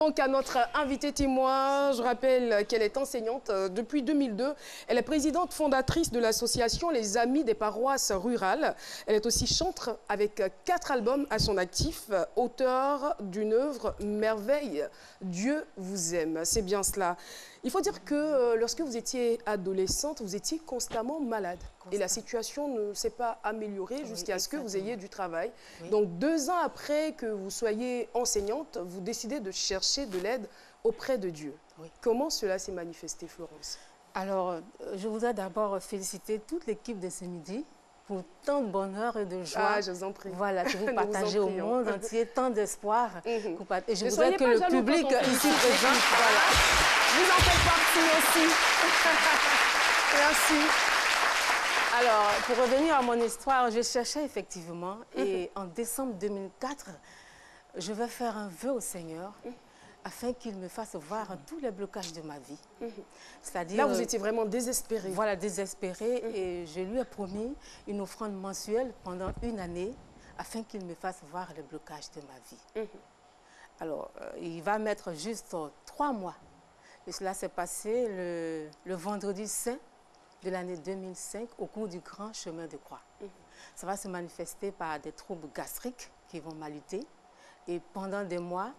Donc à notre invitée témoin, je rappelle qu'elle est enseignante depuis 2002. Elle est présidente fondatrice de l'association Les Amis des paroisses rurales. Elle est aussi chantre avec 4 albums à son actif, auteure d'une œuvre merveille. Dieu vous aime, c'est bien cela. Il faut dire que lorsque vous étiez adolescente, vous étiez constamment malade. Et la situation ne s'est pas améliorée jusqu'à ce que vous ayez du travail. Oui. Donc 2 ans après que vous soyez enseignante, vous décidez de chercher de l'aide auprès de Dieu. Oui. Comment cela s'est manifesté, Florence? Alors, je voudrais d'abord féliciter toute l'équipe de ce midi pour tant de bonheur et de joie. Ah, je vous en prie. Voilà, que vous partagez au monde entier, tant d'espoir. Et je voudrais que le public ici présent... Voilà. Vous en faites partie aussi. Merci. Alors, pour revenir à mon histoire, je cherchais effectivement. Et en décembre 2004, je vais faire un vœu au Seigneur afin qu'il me fasse voir tous les blocages de ma vie. C'est-à-dire... Là, vous étiez vraiment désespérée. Voilà, désespérée. Et je lui ai promis une offrande mensuelle pendant 1 année afin qu'il me fasse voir les blocages de ma vie. Alors, il va mettre juste 3 mois. Et cela s'est passé le vendredi saint de l'année 2005 au cours du grand chemin de croix. Ça va se manifester par des troubles gastriques qui vont m'aliter. Et pendant des mois,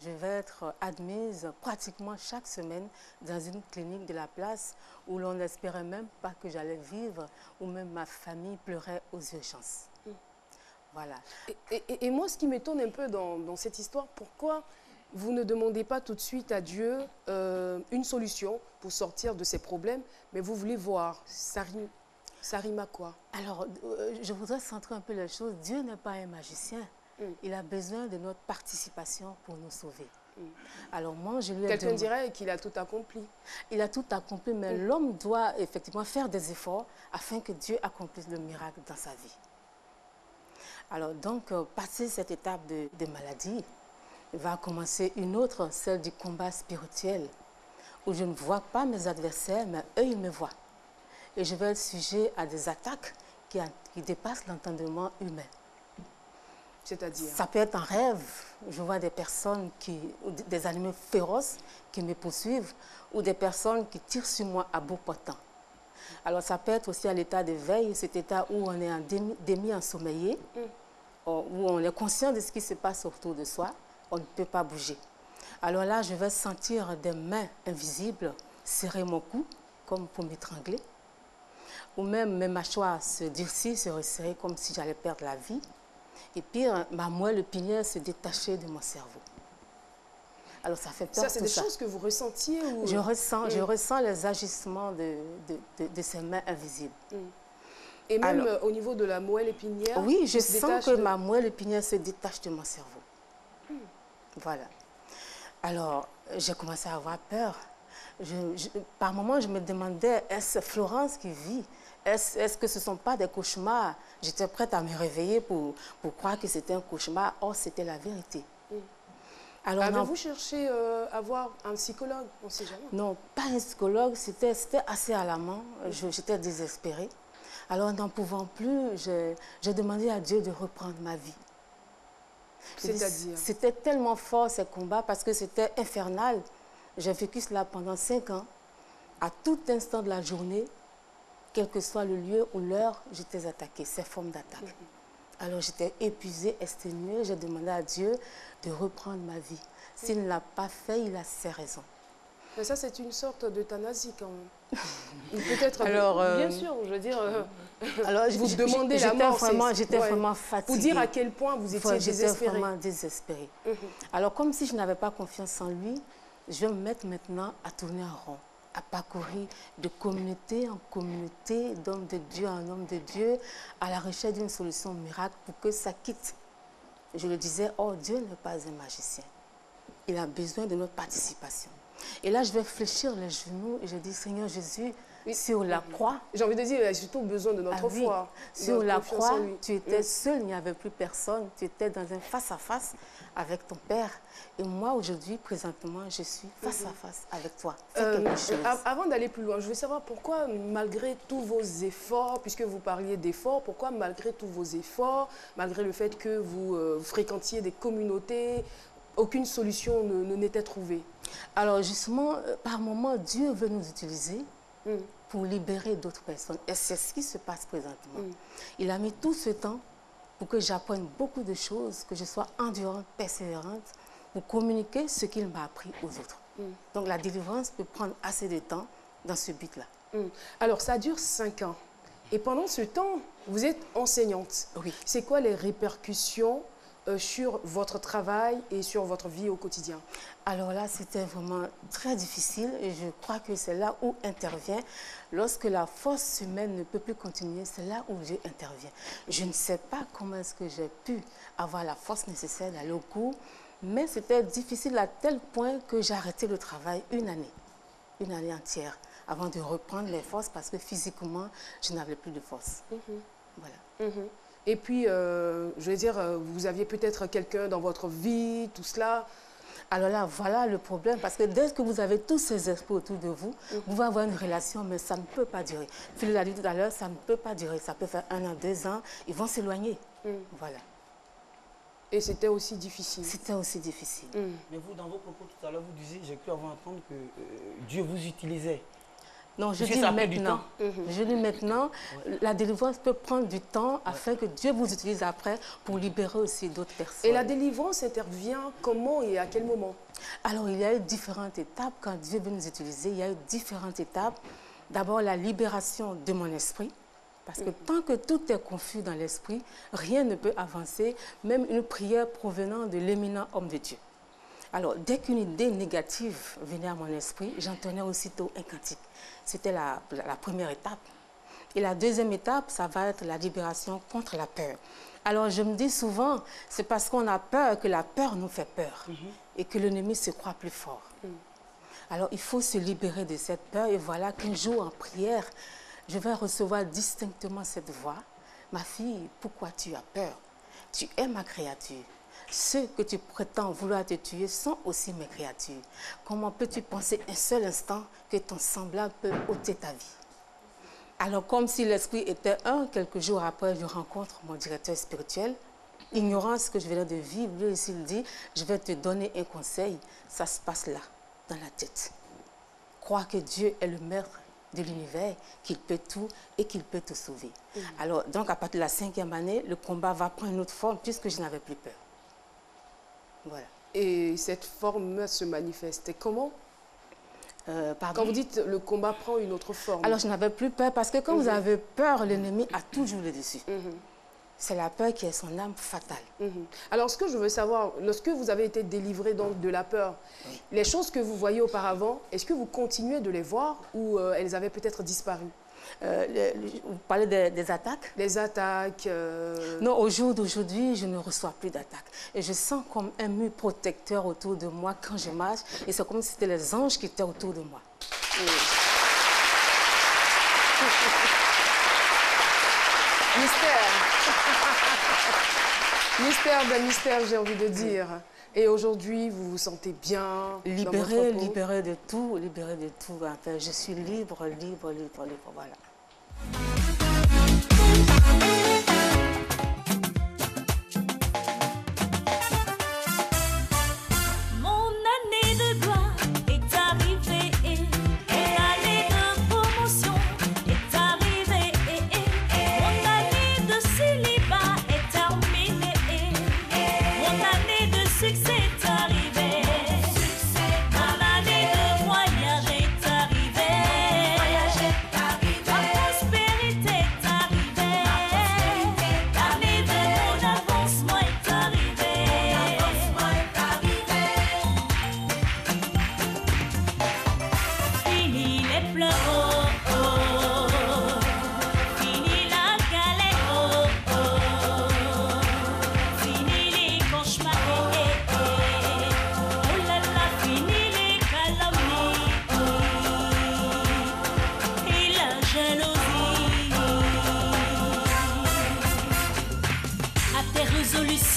je vais être admise pratiquement chaque semaine dans une clinique de la place où l'on n'espérait même pas que j'allais vivre, où même ma famille pleurait aux urgences. Voilà. Et moi, ce qui m'étonne un peu dans cette histoire, pourquoi vous ne demandez pas tout de suite à Dieu une solution pour sortir de ces problèmes, mais vous voulez voir, ça rime à quoi? Alors, je voudrais centrer un peu les choses. Dieu n'est pas un magicien. Il a besoin de notre participation pour nous sauver. Alors moi, je lui ai demandé... Quelqu'un dirait qu'il a tout accompli. Il a tout accompli, mais l'homme doit effectivement faire des efforts afin que Dieu accomplisse le miracle dans sa vie. Alors donc, passer cette étape de maladie, va commencer une autre, celle du combat spirituel, où je ne vois pas mes adversaires, mais eux, ils me voient. Et je vais être sujet à des attaques qui dépassent l'entendement humain. C'est-à-dire? Ça peut être un rêve. Je vois des personnes, des animaux féroces qui me poursuivent, ou des personnes qui tirent sur moi à bout portant. Alors ça peut être aussi à l'état de veille, cet état où on est en demi-ensommeillé, où on est conscient de ce qui se passe autour de soi. On ne peut pas bouger. Alors là, je vais sentir des mains invisibles serrer mon cou, comme pour m'étrangler. Ou même mes mâchoires se durcir, se resserrer, comme si j'allais perdre la vie. Et pire, ma moelle épinière se détacher de mon cerveau. Alors ça fait peur. Ça, c'est des choses que vous ressentiez ou... Je ressens les agissements de ces mains invisibles. Et même au niveau de la moelle épinière? Oui, je sens que ma moelle épinière se détache de mon cerveau. Voilà. Alors, j'ai commencé à avoir peur. Par moments, je me demandais, est-ce Florence qui vit? Est-ce que ce ne sont pas des cauchemars? J'étais prête à me réveiller pour croire que c'était un cauchemar. Or, c'était la vérité. Alors, avez-vous cherché à voir un psychologue? On ne sait jamais. Non, pas un psychologue. C'était assez alarmant. J'étais désespérée. Alors, n'en pouvant plus, j'ai demandé à Dieu de reprendre ma vie. C'est-à-dire? C'était tellement fort ces combats parce que c'était infernal. J'ai vécu cela pendant 5 ans. À tout instant de la journée, quel que soit le lieu ou l'heure, j'étais attaquée, ces formes d'attaque. Alors j'étais épuisée, exténuée. J'ai demandé à Dieu de reprendre ma vie. S'il ne l'a pas fait, il a ses raisons. Mais ça, c'est une sorte d'euthanasie quand même. Peut-être, bien sûr, je veux dire, alors, vous demandez la mort. J'étais vraiment fatiguée. Pour dire à quel point vous étiez désespérée. J'étais vraiment désespérée. Alors, comme si je n'avais pas confiance en lui, je vais me mettre maintenant à tourner en rond, à parcourir de communauté en communauté, d'homme de Dieu en homme de Dieu, à la recherche d'une solution miracle pour que ça quitte. Je le disais, oh, Dieu n'est pas un magicien. Il a besoin de notre participation. Et là, je vais fléchir les genoux et je dis, Seigneur Jésus, sur la croix... J'ai envie de dire, il a surtout besoin de notre foi. Sur la croix, tu étais seul, il n'y avait plus personne. Tu étais dans un face-à-face avec ton Père. Et moi, aujourd'hui, présentement, je suis face à face avec toi. Fais quelque chose. Avant d'aller plus loin, je veux savoir pourquoi, malgré tous vos efforts, puisque vous parliez d'efforts, pourquoi, malgré tous vos efforts, malgré le fait que vous fréquentiez des communautés, aucune solution n'était trouvée? Alors justement, par moment, Dieu veut nous utiliser pour libérer d'autres personnes. Et c'est ce qui se passe présentement. Il a mis tout ce temps pour que j'apprenne beaucoup de choses, que je sois endurante, persévérante, pour communiquer ce qu'il m'a appris aux autres. Donc la délivrance peut prendre assez de temps dans ce but-là. Alors ça dure 5 ans. Et pendant ce temps, vous êtes enseignante. Oui. C'est quoi les répercussions sur votre travail et sur votre vie au quotidien? Alors là, c'était vraiment très difficile et je crois que c'est là où intervient, lorsque la force humaine ne peut plus continuer, c'est là où Dieu intervient. Je ne sais pas comment est-ce que j'ai pu avoir la force nécessaire d'aller au cours, mais c'était difficile à tel point que j'ai arrêté le travail une année entière, avant de reprendre les forces parce que physiquement, je n'avais plus de force. Voilà. Et puis, je veux dire, vous aviez peut-être quelqu'un dans votre vie, tout cela. Alors là, voilà le problème, parce que dès que vous avez tous ces esprits autour de vous, vous pouvez avoir une relation, mais ça ne peut pas durer. Phil l'a dit tout à l'heure, ça ne peut pas durer. Ça peut faire 1 an, 2 ans, ils vont s'éloigner. Voilà. Et c'était aussi difficile. C'était aussi difficile. Mais vous, dans vos propos tout à l'heure, vous disiez, j'ai cru avoir entendu que Dieu vous utilisait. Non, je dis maintenant. Je dis maintenant, la délivrance peut prendre du temps afin que Dieu vous utilise après pour libérer aussi d'autres personnes. Et la délivrance intervient comment et à quel moment? Alors, il y a eu différentes étapes. Quand Dieu veut nous utiliser, il y a eu différentes étapes. D'abord, la libération de mon esprit. Parce que tant que tout est confus dans l'esprit, rien ne peut avancer, même une prière provenant de l'éminent homme de Dieu. Alors, dès qu'une idée négative venait à mon esprit, j'entonnais aussitôt un cantique. C'était la première étape. Et la deuxième étape, ça va être la libération contre la peur. Alors, je me dis souvent, c'est parce qu'on a peur que la peur nous fait peur et que l'ennemi se croit plus fort. Alors, il faut se libérer de cette peur et voilà qu'un jour en prière, je vais recevoir distinctement cette voix. Ma fille, pourquoi tu as peur? Tu es ma créature. Ceux que tu prétends vouloir te tuer sont aussi mes créatures. Comment peux-tu penser un seul instant que ton semblable peut ôter ta vie? Alors, comme si l'esprit était un, quelques jours après, je rencontre mon directeur spirituel. Ignorant ce que je venais de vivre, lui aussi il dit, je vais te donner un conseil. Ça se passe là, dans la tête. Crois que Dieu est le maître de l'univers, qu'il peut tout et qu'il peut te sauver. Alors, donc, à partir de la 5e année, le combat va prendre une autre forme puisque je n'avais plus peur. Voilà. Et cette forme se manifestait comment? Quand vous dites le combat prend une autre forme. Alors, je n'avais plus peur parce que quand vous avez peur, l'ennemi a toujours le dessus. C'est la peur qui est son âme fatale. Alors, ce que je veux savoir, lorsque vous avez été délivré donc, de la peur, les choses que vous voyez auparavant, est-ce que vous continuez de les voir ou elles avaient peut-être disparu? Vous parlez des attaques? Les attaques Non, au jour d'aujourd'hui, je ne reçois plus d'attaques. Et je sens comme un mur protecteur autour de moi quand je marche. Et c'est comme si c'était les anges qui étaient autour de moi. Mystère. Mystère d'un mystère, j'ai envie de dire. Et aujourd'hui, vous vous sentez bien? Libérée, libérée de tout, libérée de tout. Enfin, je suis libre, voilà.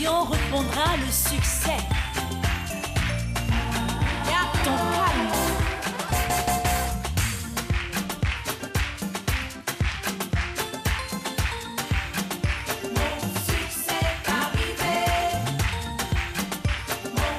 Répondra le succès. Garde ton calme. Mon succès est arrivé. Mon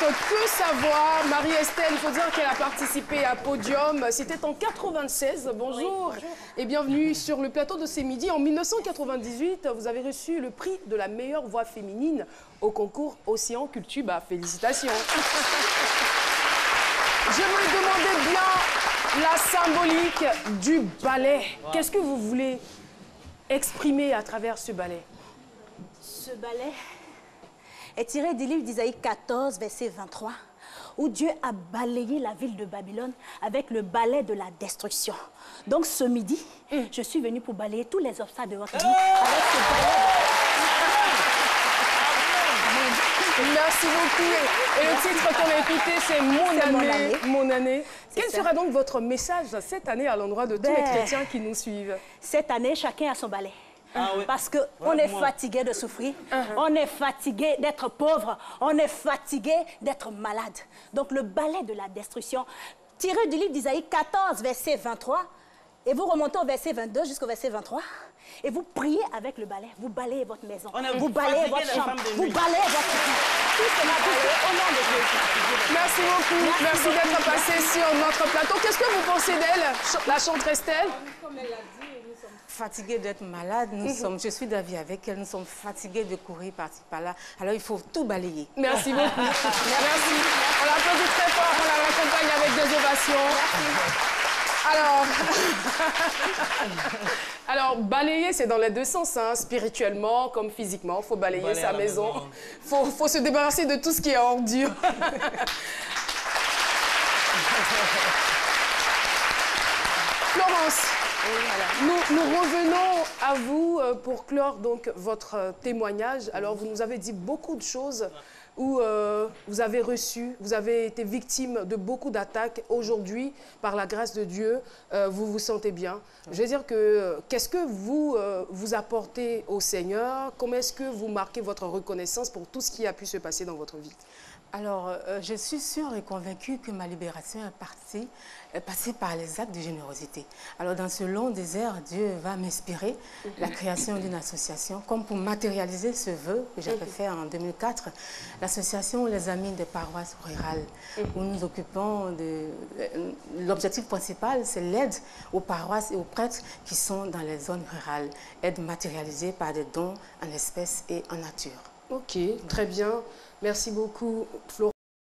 Que savoir, Marie-Estelle, il faut dire qu'elle a participé à Podium. C'était en 96. Bonjour. Oui, bonjour. Et bienvenue sur le plateau de C'est Midi. En 1998, vous avez reçu le prix de la meilleure voix féminine au concours Océan Culture. Bah, félicitations. Je voulais demander bien la symbolique du ballet. Wow. Qu'est-ce que vous voulez exprimer à travers ce ballet? Ce ballet est tiré du livre d'Isaïe 14, verset 23, où Dieu a balayé la ville de Babylone avec le balai de la destruction. Donc ce midi, je suis venue pour balayer tous les obstacles de votre vie avec ce balai. Merci beaucoup. Et le titre qu'on a écouté, c'est Mon année. Quel sera donc votre message cette année à l'endroit de tous les chrétiens qui nous suivent? Cette année, chacun a son balai. Parce qu'on est fatigué de souffrir, on est fatigué d'être pauvre, on est fatigué d'être malade. Donc le balai de la destruction, tiré du livre d'Isaïe 14, verset 23, et vous remontez au verset 22 jusqu'au verset 23, et vous priez avec le balai, vous balayez votre maison, vous balayez votre chambre, vous balayez votre vie. Tout cela au nom de Jésus. Merci beaucoup, merci d'être passé sur notre plateau. Qu'est-ce que vous pensez d'elle, la chanteuse Estelle? Comme elle l'a dit, nous sommes fatigués d'être malades, je suis d'avis avec elle, nous sommes fatigués de courir par-ci par-là, alors il faut tout balayer. Merci beaucoup. Merci. On l'applaudit très fort, on la raccompagne avec des ovations. Alors, balayer, c'est dans les deux sens, hein, spirituellement comme physiquement. Il faut balayer sa maison. Faut se débarrasser de tout ce qui est ordure. Florence, nous revenons à vous pour clore donc votre témoignage. Alors, vous nous avez dit beaucoup de choses où vous avez vous avez été victime de beaucoup d'attaques. Aujourd'hui, par la grâce de Dieu, vous vous sentez bien. Je veux dire que, qu'est-ce que vous apportez au Seigneur? Comment est-ce que vous marquez votre reconnaissance pour tout ce qui a pu se passer dans votre vie? Alors, je suis sûre et convaincue que ma libération est passée par les actes de générosité. Alors, dans ce long désert, Dieu va m'inspirer la création d'une association, comme pour matérialiser ce vœu que j'avais fait en 2004, l'association Les Amis des paroisses rurales, où nous occupons de... L'objectif principal, c'est l'aide aux paroisses et aux prêtres qui sont dans les zones rurales, aide matérialisée par des dons en espèces et en nature. Ok, très bien. Merci beaucoup, Florence.